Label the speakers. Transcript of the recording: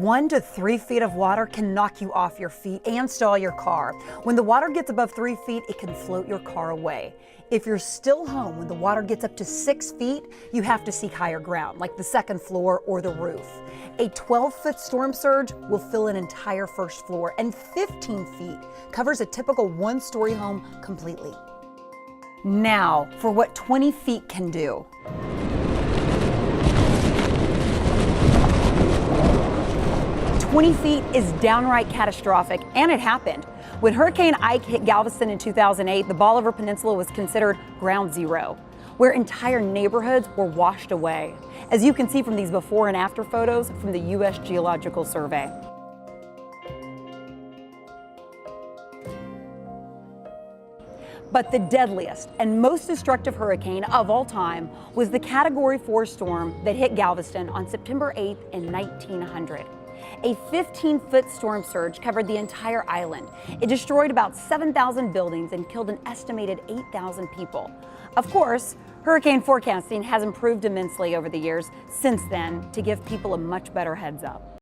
Speaker 1: 1 to 3 feet of water can knock you off your feet and stall your car. When the water gets above 3 feet, it can float your car away. If you're still home when the water gets up to 6 feet, you have to seek higher ground, like the second floor or the roof. A 12-foot storm surge will fill an entire first floor, and 15 feet covers a typical one-story home completely. Now, for what 20 feet can do. "20 feet is downright catastrophic, and it happened. When Hurricane Ike hit Galveston in 2008, the Bolivar Peninsula was considered ground zero, where entire neighborhoods were washed away, as you can see from these before and after photos from the U.S. Geological Survey. But the deadliest and most destructive hurricane of all time was the Category 4 storm that hit Galveston on September 8th in 1900. A 15-foot storm surge covered the entire island. It destroyed about 7,000 buildings and killed an estimated 8,000 people. Of course, hurricane forecasting has improved immensely over the years since then to give people a much better heads up.